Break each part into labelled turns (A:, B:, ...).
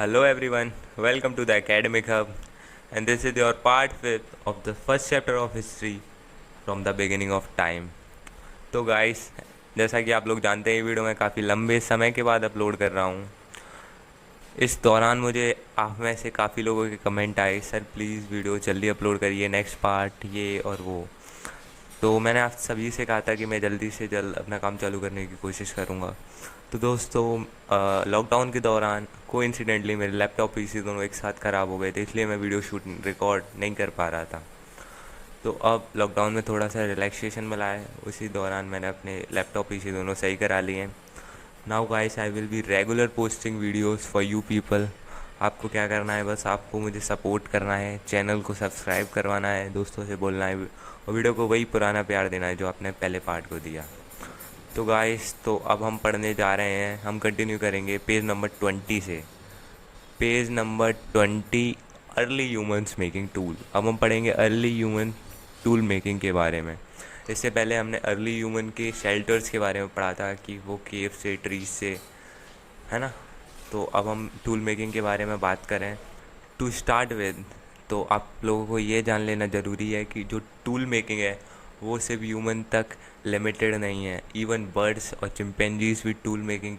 A: Hello everyone, welcome to the Academic Hub, and this is your part 5th of the first chapter of history from the beginning of time. तो guys, जैसा कि आप लोग जानते हैं, video मैं काफ़ी लंबे समय के बाद अपलोड कर रहा हूँ। इस दौरान मुझे आप में से काफ़ी लोगों के कमेंट आए, सर प्लीज़ वीडियो जल्दी अपलोड करिए, नेक्स्ट पार्ट ये और वो। तो मैंने आप सभी से कहा था कि मैं जल्दी से जल्द अपना काम चालू करने की कोशिश करूँगा। तो दोस्तों, लॉकडाउन के दौरान कोइंसिडेंटली मेरे लैपटॉप पीसी दोनों एक साथ ख़राब हो गए थे, इसलिए मैं वीडियो शूट रिकॉर्ड नहीं कर पा रहा था। तो अब लॉकडाउन में थोड़ा सा रिलैक्सेशन मिला है, उसी दौरान मैंने अपने लैपटॉप पीसी दोनों सही करा लिए हैं। Now guys, I will be regular posting videos for you people. आपको क्या करना है, बस आपको मुझे सपोर्ट करना है, चैनल को सब्सक्राइब करवाना है, दोस्तों से बोलना है और वीडियो को वही पुराना प्यार देना है जो आपने पहले पार्ट को दिया। तो गाइस, तो अब हम पढ़ने जा रहे हैं, हम कंटिन्यू करेंगे पेज नंबर 20 से। Page number 20, early humans making tool. अब हम पढ़ेंगे अर्ली ह्यूमन टूल मेकिंग के बारे में। इससे पहले हमने अर्ली ह्यूमन के शेल्टर्स के बारे में पढ़ा था कि वो केव से, ट्रीज से, है ना। तो अब हम टूल मेकिंग के बारे में बात करें। टू स्टार्ट विद, तो आप लोगों को ये जान लेना ज़रूरी है कि जो टूल मेकिंग है वो सिर्फ ह्यूमन तक लिमिटेड नहीं है। इवन बर्ड्स और चिंपैंजीज भी टूल मेकिंग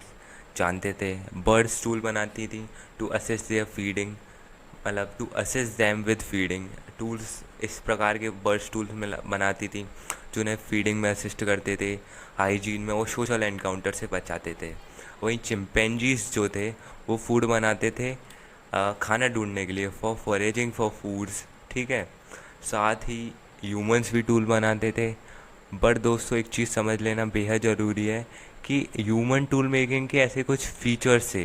A: जानते थे। बर्ड्स टूल बनाती थी टू असिस्ट देयर फीडिंग, मतलब to assist them with feeding. Tools इस प्रकार के बर्ड्स टूल्स में बनाती थी जो उन्हें फीडिंग में असिस्ट करते थे, हाइजीन में और सोशल एनकाउंटर से बचाते थे। वहीं चिंपैंजीज जो थे वो फूड बनाते थे, खाना ढूंढने के लिए, फॉर फॉरेजिंग फॉर फूड्स, ठीक है। साथ ही ह्यूमंस भी टूल बनाते थे। बट दोस्तों, एक चीज़ समझ लेना बेहद ज़रूरी है कि ह्यूमन टूल मेकिंग के ऐसे कुछ फीचर्स थे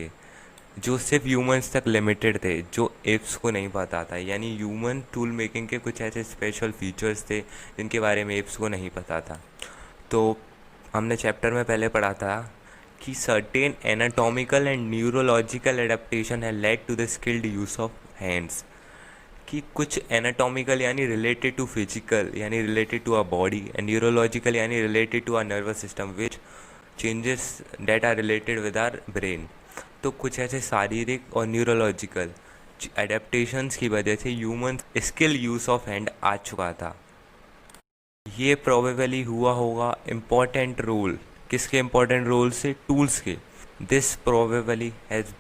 A: जो सिर्फ ह्यूमंस तक लिमिटेड थे, जो एप्स को नहीं पता था। यानी ह्यूमन टूल मेकिंग के कुछ ऐसे स्पेशल फीचर्स थे जिनके बारे में एप्स को नहीं पता था। तो हमने चैप्टर में पहले पढ़ा था कि certain anatomical and neurological adaptation has led to the skilled use of hands. कि कुछ एनाटॉमिकल यानी रिलेटेड टू फिजिकल, यानी related to our body, and neurological यानी related to our nervous system, which changes that are related with our brain. तो कुछ ऐसे शारीरिक और न्यूरोलॉजिकल एडेप्टेशंस की वजह से human skill use of hand आ चुका था। ये प्रोबेबली हुआ होगा इम्पॉर्टेंट रोल, किसके इम्पॉर्टेंट रोल से, टूल्स के। दिस प्रोबेबली हैज़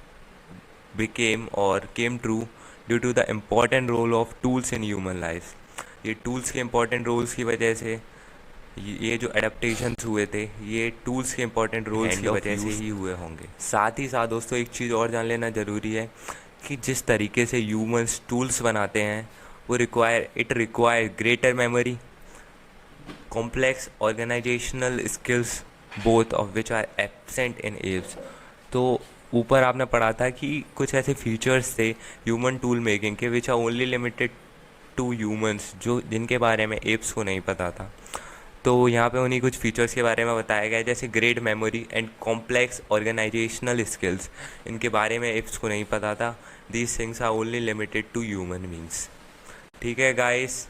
A: बिकेम और came true due to the important role of tools in human life. ये टूल्स के इम्पॉर्टेंट रोल्स की वजह से ये जो एडेप्टेशंस हुए थे, ये टूल्स के इम्पॉर्टेंट रोल्स की वजह से ही हुए होंगे। साथ ही साथ दोस्तों, एक चीज़ और जान लेना ज़रूरी है कि जिस तरीके से ह्यूमंस टूल्स बनाते हैं वो require greater memory, complex organizational skills, both of which are absent in apes. तो ऊपर आपने पढ़ा था कि कुछ ऐसे फीचर्स थे ह्यूमन टूल मेकिंग के which are only limited to humans, जो जिनके बारे में एप्स को नहीं पता था। तो यहाँ पे उन्हीं कुछ फीचर्स के बारे में बताया गया है, जैसे great memory and complex organizational skills. इनके बारे में एप्स को नहीं पता था। These things are only limited to human beings. ठीक है गाइस,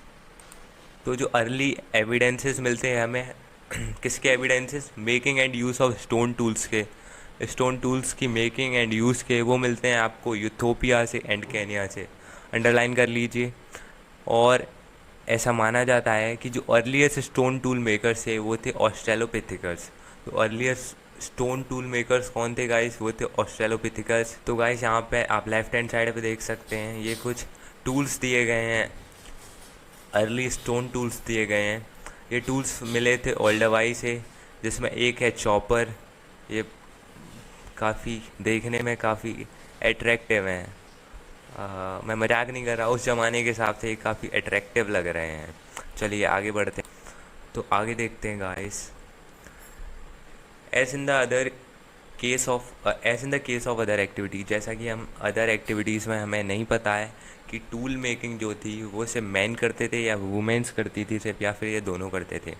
A: तो जो अर्ली एविडेंसेस मिलते हैं हमें किसके evidences, making and use of stone tools के, स्टोन टूल्स की मेकिंग एंड यूज़ के, वो मिलते हैं आपको यूथोपिया से एंड केन्या से। अंडरलाइन कर लीजिए। और ऐसा माना जाता है कि जो अर्लीस्ट स्टोन टूल मेकर्स थे वो थे ऑस्ट्रेलोपिथिकस। तो अर्लीस्ट स्टोन टूल मेकर्स कौन थे गाइस, वो थे ऑस्ट्रेलोपिथिकस। तो गाइस, यहाँ पे आप लेफ्ट हैंड साइड पे देख सकते हैं, ये कुछ टूल्स दिए गए हैं, अर्ली स्टोन टूल्स दिए गए हैं। ये टूल्स मिले थे ओल्डवाई से, जिसमें एक है चॉपर। ये काफ़ी देखने में काफ़ी अट्रैक्टिव हैं। मैं मजाक नहीं कर रहा, उस ज़माने के हिसाब से ये काफ़ी अट्रैक्टिव लग रहे हैं। चलिए आगे बढ़ते हैं। तो आगे देखते हैं guys. As in the other as in the case of other activity, जैसा कि हम अदर एक्टिविटीज़ में हमें नहीं पता है कि टूल मेकिंग जो थी वो सिर्फ मैन करते थे या वुमेन्स करती थी सिर्फ, या फिर ये दोनों करते थे।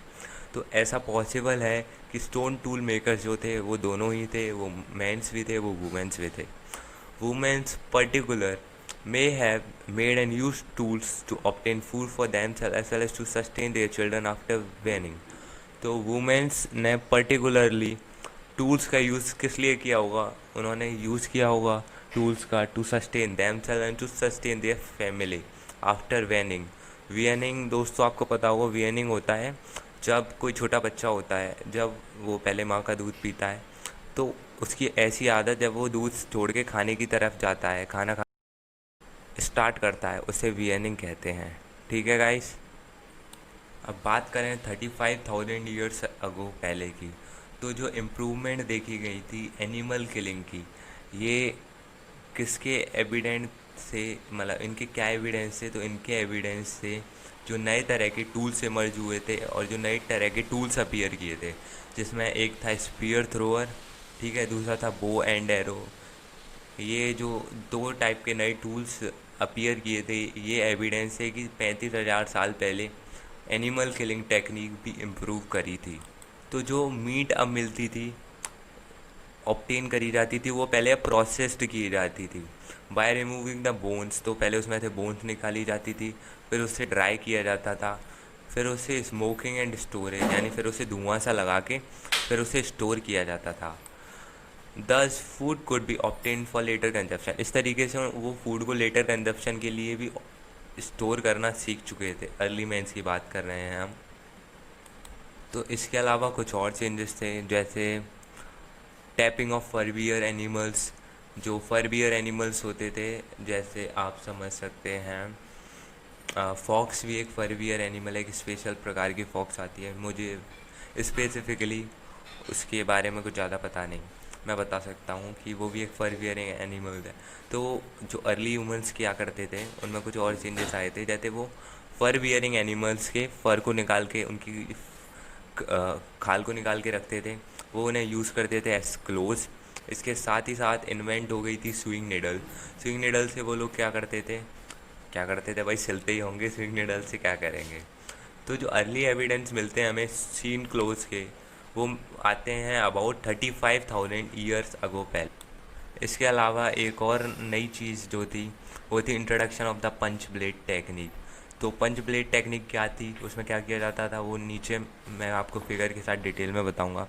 A: तो ऐसा पॉसिबल है कि स्टोन टूल मेकर्स जो थे वो दोनों ही थे, वो मैंस भी थे, वो वुमेन्स भी थे। Womens particular may have made and used tools to obtain food for themselves as well as to sustain their children after weaning। तो वुमेन्स ने पर्टिकुलरली टूल्स का यूज़ किस लिए किया होगा, उन्होंने यूज़ किया होगा tools का to sustain themselves and to sustain their family after weaning। weaning दोस्तों आपको पता होगा, weaning होता है जब कोई छोटा बच्चा होता है, जब वो पहले माँ का दूध पीता है तो उसकी ऐसी आदत, जब वो दूध छोड़ के खाने की तरफ जाता है, खाना खा स्टार्ट करता है, उसे weaning कहते हैं। ठीक है गाइस। अब बात करें 35,000 ईयर्स अगो पहले की, तो जो इम्प्रूवमेंट देखी गई थी एनिमल किलिंग की, ये किसके एविडेंस से, मतलब इनके क्या एविडेंस से, तो इनके एविडेंस से जो नए तरह के टूल्स इमर्ज हुए थे और जो नए तरह के टूल्स अपीयर किए थे, जिसमें एक था स्पीयर थ्रोअर, ठीक है, दूसरा था बो एंड एरो। ये जो दो टाइप के नए टूल्स अपीयर किए थे, ये एविडेंस है कि 35,000 साल पहले एनिमल किलिंग टेक्निक भी इम्प्रूव करी थी। तो जो मीट अब मिलती थी, ऑब्टेन करी जाती थी, वो पहले प्रोसेस्ड की जाती थी बाय रिमूविंग द बोन्स। तो पहले उसमें से बोन्स निकाली जाती थी, फिर उसे ड्राई किया जाता था, फिर उसे स्मोकिंग एंड स्टोरेज, यानी फिर उसे धुआं सा लगा के फिर उसे स्टोर किया जाता था। Thus food could be obtain for later consumption. इस तरीके से वो फूड को लेटर कंजप्शन के लिए भी स्टोर करना सीख चुके थे। अर्ली मैंस की बात कर रहे हैं हम। तो इसके अलावा कुछ और चेंजेस थे, जैसे टैपिंग ऑफ फरबियर एनिमल्स। जो फरबियर एनिमल्स होते थे, जैसे आप समझ सकते हैं फॉक्स भी एक फरबियर एनिमल है, एक स्पेशल प्रकार की फॉक्स आती है। मुझे स्पेसिफिकली उसके बारे में कुछ ज़्यादा पता नहीं, मैं बता सकता हूँ कि वो भी एक फरबियर एनिमल है। तो जो अर्ली ह्यूमंस किया करते थे, उनमें कुछ और चेंजेस आए थे, जैसे वो फर बियरिंग एनिमल्स के फ़र को निकाल के, उनकी खाल को निकाल के रखते थे, वो उन्हें यूज़ करते थे एज क्लोज। इसके साथ ही साथ इन्वेंट हो गई थी स्विंग निडल। स्विंग निडल से वो लोग क्या करते थे भाई, सिलते ही होंगे, स्विंग निडल से क्या करेंगे। तो जो अर्ली एविडेंस मिलते हैं हमें सीन क्लोज के, वो आते हैं अबाउट 35,000 ईयर्स अगो पहले। इसके अलावा एक और नई चीज़ जो थी, वो थी introduction of the punch blade technique. तो पंच ब्लेड टेक्निक क्या थी, उसमें क्या किया जाता था, वो नीचे मैं आपको फिगर के साथ डिटेल में बताऊंगा।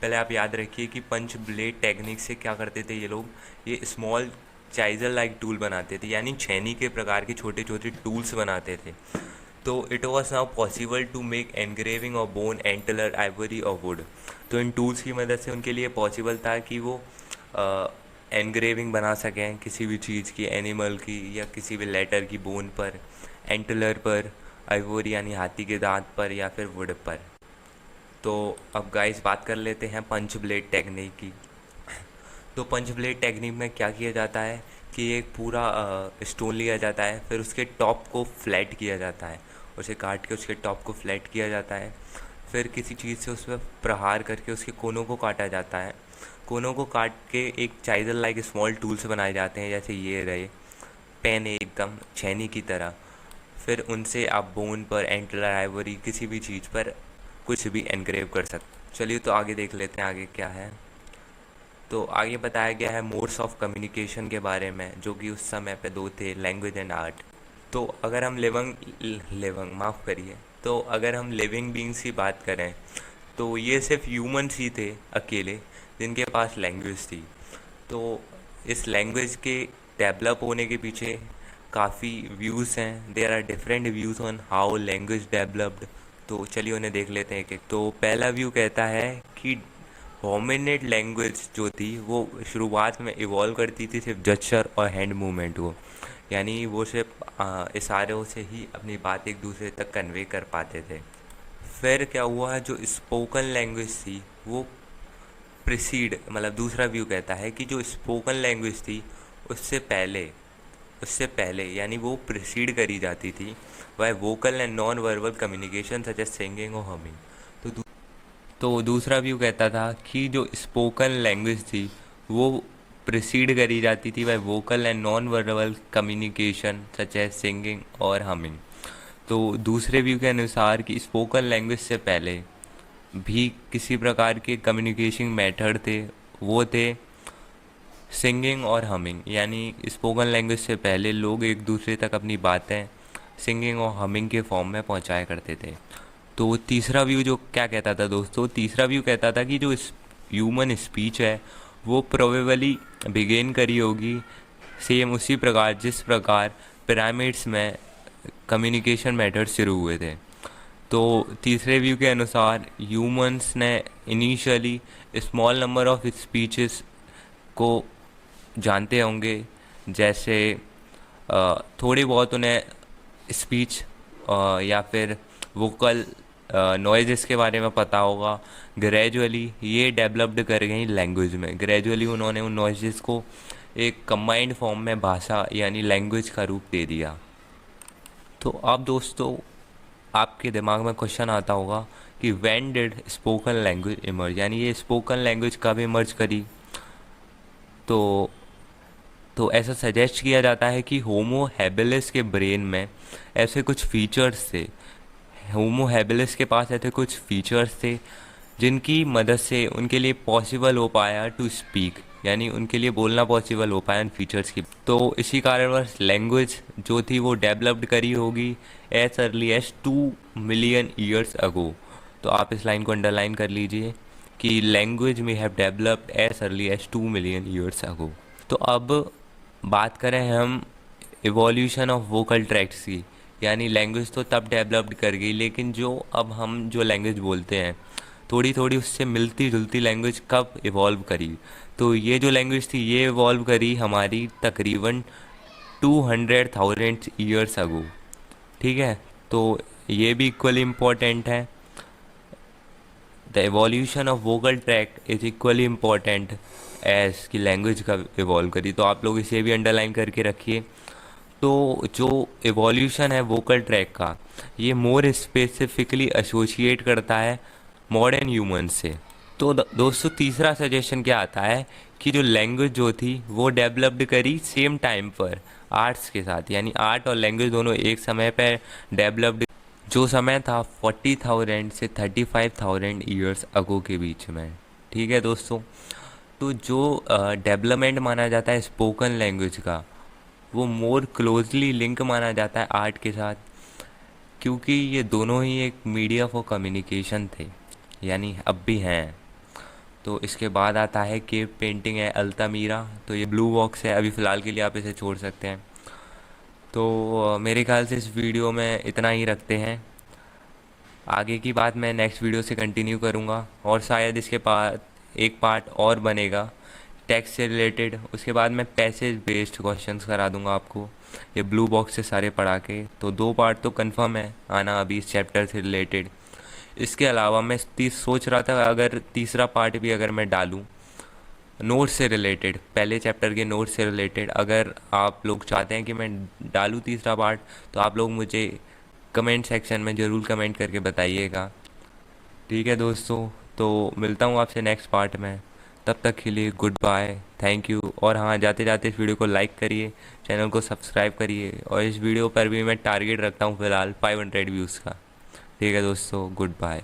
A: पहले आप याद रखिए कि पंच ब्लेड टेक्निक से क्या करते थे ये लोग, ये स्मॉल चाइजर लाइक टूल बनाते थे, यानी छेनी के प्रकार के छोटे छोटे टूल्स बनाते थे। तो it was now possible to make engraving of bone, antler, ivory और वुड। तो इन टूल्स की मदद से उनके लिए पॉसिबल था कि वो एनग्रेविंग बना सकें किसी भी चीज़ की, एनिमल की या किसी भी लेटर की बोन पर, एंटलर पर, आइवरी यानी हाथी के दांत पर, या फिर वुड पर। तो अब गाइस बात कर लेते हैं पंच ब्लेड टेक्निक की। तो पंच ब्लेड टेक्निक में क्या किया जाता है कि एक पूरा स्टोन लिया जाता है, फिर उसके टॉप को फ्लैट किया जाता है, उसे काट के उसके टॉप को फ्लैट किया जाता है, फिर किसी चीज़ से उस पर प्रहार करके उसके कोनों को काटा जाता है। कोनों को काट के एक चाइजर लाइक स्मॉल टूल्स बनाए जाते हैं, जैसे ये रहे पेन, एकदम छेनी की तरह। फिर उनसे आप बोन पर, एंटलर, आइवरी, किसी भी चीज़ पर कुछ भी एनग्रेव कर सकते। चलिए तो आगे देख लेते हैं आगे क्या है। तो आगे बताया गया है मोड्स ऑफ कम्युनिकेशन के बारे में, जो कि उस समय पे दो थे, लैंग्वेज एंड आर्ट। तो अगर हम माफ़ करिए, तो अगर हम लिविंग बींग्स की बात करें, तो ये सिर्फ ह्यूमन्स ही थे अकेले जिनके पास लैंग्वेज थी। तो इस लैंग्वेज के डेवलप होने के पीछे काफ़ी व्यूज़ हैं। There are different views on how language developed. तो चलिए उन्हें देख लेते हैं एक। तो पहला व्यू कहता है कि होमिनिड लैंग्वेज जो थी वो शुरुआत में इवॉल्व करती थी सिर्फ जेस्चर और हैंड मूवमेंट को, यानी वो सिर्फ इशारों से ही अपनी बात एक दूसरे तक कन्वे कर पाते थे। फिर क्या हुआ, जो स्पोकन लैंग्वेज थी वो मतलब दूसरा व्यू कहता है कि जो स्पोकन लैंग्वेज थी उससे पहले यानी वो प्रिसीड करी जाती थी by vocal and non verbal communication such as singing और हमिंग। तो दूसरा व्यू कहता था कि जो स्पोकन लैंग्वेज थी वो प्रिसीड करी जाती थी by vocal and non verbal communication such as singing और हमिंग। तो दूसरे व्यू के अनुसार कि स्पोकन लैंग्वेज से पहले भी किसी प्रकार के कम्युनिकेशन मेथड थे, वो थे सिंगिंग और हमिंग। यानी स्पोकन लैंग्वेज से पहले लोग एक दूसरे तक अपनी बातें सिंगिंग और हमिंग के फॉर्म में पहुंचाया करते थे। तो तीसरा व्यू जो क्या कहता था दोस्तों, तीसरा व्यू कहता था कि जो ह्यूमन स्पीच है वो प्रोबेबली बिगिन करी होगी सेम उसी प्रकार जिस प्रकार पिरामिड्स में कम्युनिकेशन मेथड शुरू हुए थे। तो तीसरे व्यू के अनुसार ह्यूमंस ने initially small number of speeches को जानते होंगे, जैसे थोड़ी बहुत उन्हें स्पीच या फिर वोकल नॉइजेस के बारे में पता होगा। ग्रेजुअली ये डेवलप्ड कर गई लैंग्वेज में, ग्रेजुअली उन्होंने उन नॉइजेस को एक कंबाइंड फॉर्म में भाषा यानी लैंग्वेज का रूप दे दिया। तो अब दोस्तों आपके दिमाग में क्वेश्चन आता होगा कि when did spoken language emerge, यानी ये स्पोकन लैंग्वेज कब इमर्ज करी। तो तो ऐसा सजेस्ट किया जाता है कि होमो हैबिलिस के ब्रेन में ऐसे कुछ फीचर्स थे, होमो हैबिलिस के पास ऐसे कुछ फीचर्स थे जिनकी मदद से उनके लिए पॉसिबल हो पाया टू स्पीक, यानी उनके लिए बोलना पॉसिबल हो पाया उन फीचर्स की। तो इसी कारणवश लैंग्वेज जो थी वो डेवलप्ड करी होगी as early as 2 million years ago. तो आप इस लाइन को अंडरलाइन कर लीजिए कि लैंग्वेज में have developed as early as 2 million years ago. तो अब बात करें हम इवोल्यूशन ऑफ वोकल ट्रैक्ट्स की, यानी लैंग्वेज तो तब डेवलप्ड कर गई, लेकिन जो अब हम जो लैंग्वेज बोलते हैं थोड़ी थोड़ी उससे मिलती जुलती लैंग्वेज कब इवॉल्व करी। तो ये जो लैंग्वेज थी ये इवॉल्व करी हमारी तकरीबन 200,000 ईयर्स अगो। ठीक है, तो ये भी इक्वली इम्पोर्टेंट है। The evolution of vocal tract is equally important as की लैंग्वेज का इवॉल्व करी। तो आप लोग इसे भी अंडरलाइन करके रखिए। तो जो एवोल्यूशन है वोकल ट्रैक का, ये मोर स्पेसिफिकली एसोसिएट करता है मॉडर्न ह्यूमन से। तो दोस्तों तीसरा सजेशन क्या आता है कि जो लैंग्वेज जो थी वो डेवलप्ड करी सेम टाइम पर आर्ट्स के साथ, यानी आर्ट और लैंग्वेज दोनों एक समय पर डेवलप्ड, जो समय था 40,000 से 35,000 ईयर्स अगो के बीच में। ठीक है दोस्तों, तो जो डेवलपमेंट माना जाता है स्पोकन लैंग्वेज का वो मोर क्लोजली लिंक माना जाता है आर्ट के साथ, क्योंकि ये दोनों ही एक मीडिया फॉर कम्युनिकेशन थे, यानी अब भी हैं। तो इसके बाद आता है केव पेंटिंग है अल्तामीरा। तो ये ब्लू बॉक्स है, अभी फ़िलहाल के लिए आप इसे छोड़ सकते हैं। तो मेरे ख्याल से इस वीडियो में इतना ही रखते हैं। आगे की बात मैं नेक्स्ट वीडियो से कंटिन्यू करूँगा, और शायद इसके बाद एक पार्ट और बनेगा टैक्स से रिलेटेड। उसके बाद मैं पैसेज बेस्ड क्वेश्चंस करा दूंगा आपको ये ब्लू बॉक्स से सारे पढ़ा के। तो 2 पार्ट तो कंफर्म है आना अभी इस चैप्टर से रिलेटेड। इसके अलावा मैं सोच रहा था अगर तीसरा पार्ट भी अगर मैं डालूँ नोट से रिलेटेड, पहले चैप्टर के नोट से रिलेटेड, अगर आप लोग चाहते हैं कि मैं डालूँ तीसरा पार्ट तो आप लोग मुझे कमेंट सेक्शन में ज़रूर कमेंट करके बताइएगा। ठीक है दोस्तों, तो मिलता हूँ आपसे नेक्स्ट पार्ट में। तब तक के लिए गुड बाय, थैंक यू। और हाँ, जाते जाते इस वीडियो को लाइक करिए, चैनल को सब्सक्राइब करिए, और इस वीडियो पर भी मैं टारगेट रखता हूँ फ़िलहाल 500 व्यूज़ का। ठीक है दोस्तों, गुड बाय।